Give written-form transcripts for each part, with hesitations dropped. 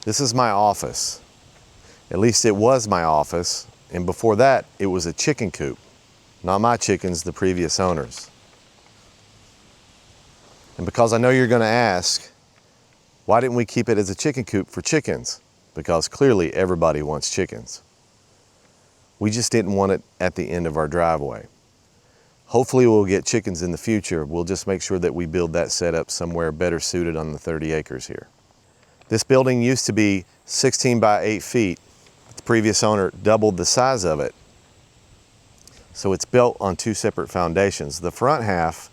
This is my office. At least it was my office, and before that, it was a chicken coop. Not my chickens, the previous owners. And because I know you're gonna ask, why didn't we keep it as a chicken coop for chickens? Because clearly everybody wants chickens. We just didn't want it at the end of our driveway. Hopefully we'll get chickens in the future. We'll just make sure that we build that setup somewhere better suited on the 30 acres here. This building used to be 16 by 8 feet. The previous owner doubled the size of it. So it's built on two separate foundations. The front half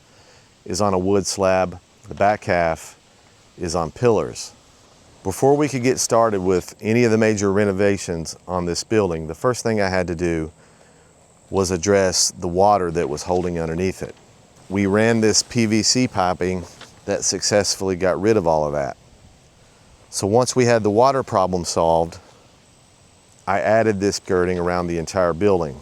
is on a wood slab. The back half is on pillars. Before we could get started with any of the major renovations on this building, the first thing I had to do was address the water that was holding underneath it. We ran this PVC piping that successfully got rid of all of that. So once we had the water problem solved, I added this skirting around the entire building.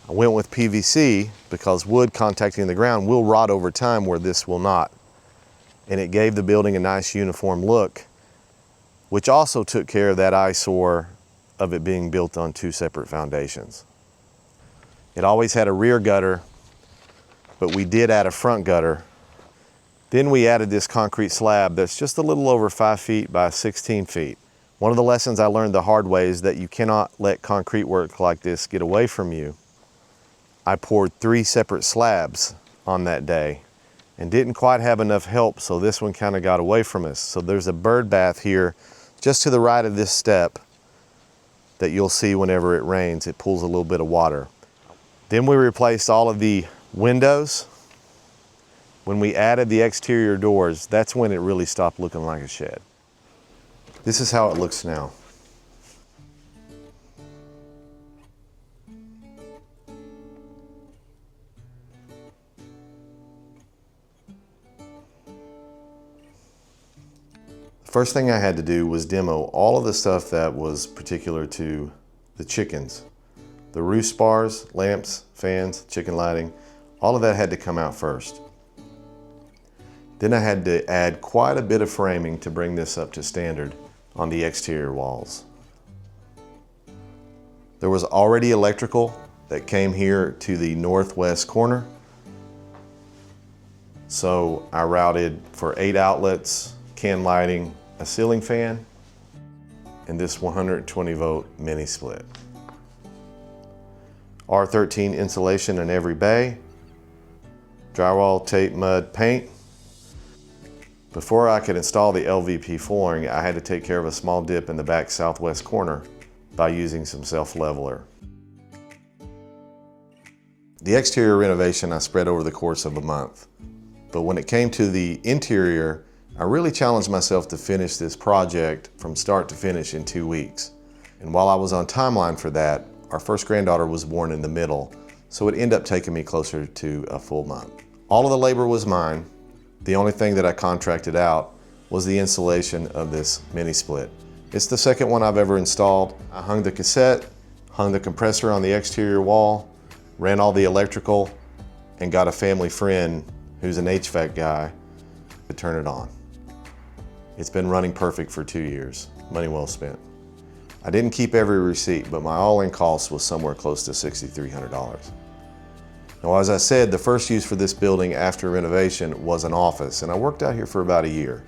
I went with PVC because wood contacting the ground will rot over time where this will not. And it gave the building a nice uniform look, which also took care of that eyesore of it being built on two separate foundations. It always had a rear gutter, but we did add a front gutter. Then we added this concrete slab that's just a little over 5 feet by 16 feet. One of the lessons I learned the hard way is that you cannot let concrete work like this get away from you. I poured 3 separate slabs on that day and didn't quite have enough help, so this one kind of got away from us. So there's a bird bath here just to the right of this step that you'll see whenever it rains. It pulls a little bit of water. Then we replaced all of the windows. When we added the exterior doors, that's when it really stopped looking like a shed. This is how it looks now. First thing I had to do was demo all of the stuff that was particular to the chickens. The roost bars, lamps, fans, chicken lighting, all of that had to come out first. Then I had to add quite a bit of framing to bring this up to standard on the exterior walls. There was already electrical that came here to the northwest corner. So I routed for 8 outlets, can lighting, a ceiling fan, and this 120 volt mini split. R13 insulation in every bay, drywall, tape, mud, paint. Before I could install the LVP flooring, I had to take care of a small dip in the back southwest corner by using some self-leveler. The exterior renovation I spread over the course of a month, but when it came to the interior, I really challenged myself to finish this project from start to finish in 2 weeks. And while I was on timeline for that, our first granddaughter was born in the middle, so it ended up taking me closer to a full month. All of the labor was mine. The only thing that I contracted out was the installation of this mini split. It's the second one I've ever installed. I hung the cassette, hung the compressor on the exterior wall, ran all the electrical, and got a family friend who's an HVAC guy to turn it on. It's been running perfect for 2 years. Money well spent. I didn't keep every receipt, but my all-in cost was somewhere close to $6,300. Now, as I said, the first use for this building after renovation was an office, and I worked out here for about a year.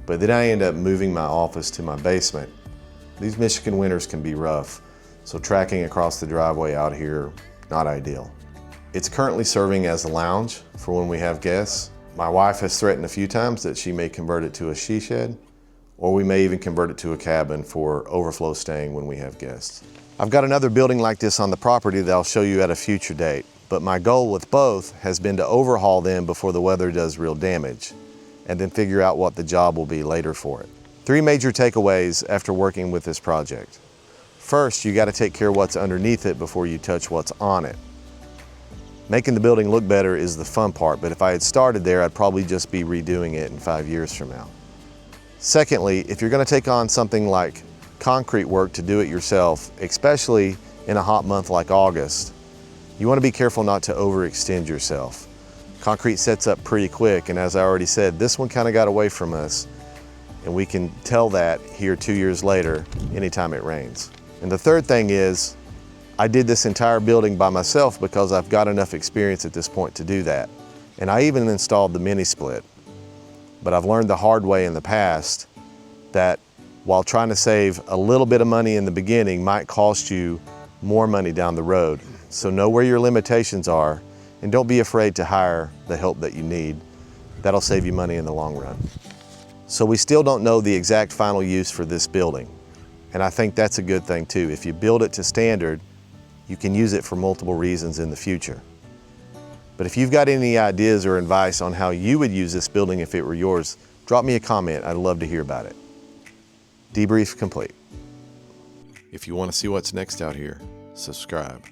But then I ended up moving my office to my basement. These Michigan winters can be rough, so tracking across the driveway out here, not ideal. It's currently serving as a lounge for when we have guests. My wife has threatened a few times that she may convert it to a she shed, or we may even convert it to a cabin for overflow staying when we have guests. I've got another building like this on the property that I'll show you at a future date, but my goal with both has been to overhaul them before the weather does real damage, and then figure out what the job will be later for it. 3 major takeaways after working with this project. First, you got to take care of what's underneath it before you touch what's on it. Making the building look better is the fun part, but if I had started there, I'd probably just be redoing it in 5 years from now. Secondly, if you're going to take on something like concrete work to do it yourself, especially in a hot month like August, you want to be careful not to overextend yourself. Concrete sets up pretty quick, and as I already said, this one kind of got away from us. And we can tell that here 2 years later, anytime it rains. And the third thing is, I did this entire building by myself because I've got enough experience at this point to do that. And I even installed the mini split. But I've learned the hard way in the past that while trying to save a little bit of money in the beginning might cost you more money down the road. So know where your limitations are and don't be afraid to hire the help that you need. That'll save you money in the long run. So we still don't know the exact final use for this building. And I think that's a good thing too. If you build it to standard, you can use it for multiple reasons in the future. But if you've got any ideas or advice on how you would use this building if it were yours, drop me a comment. I'd love to hear about it. Debrief complete. If you want to see what's next out here, subscribe.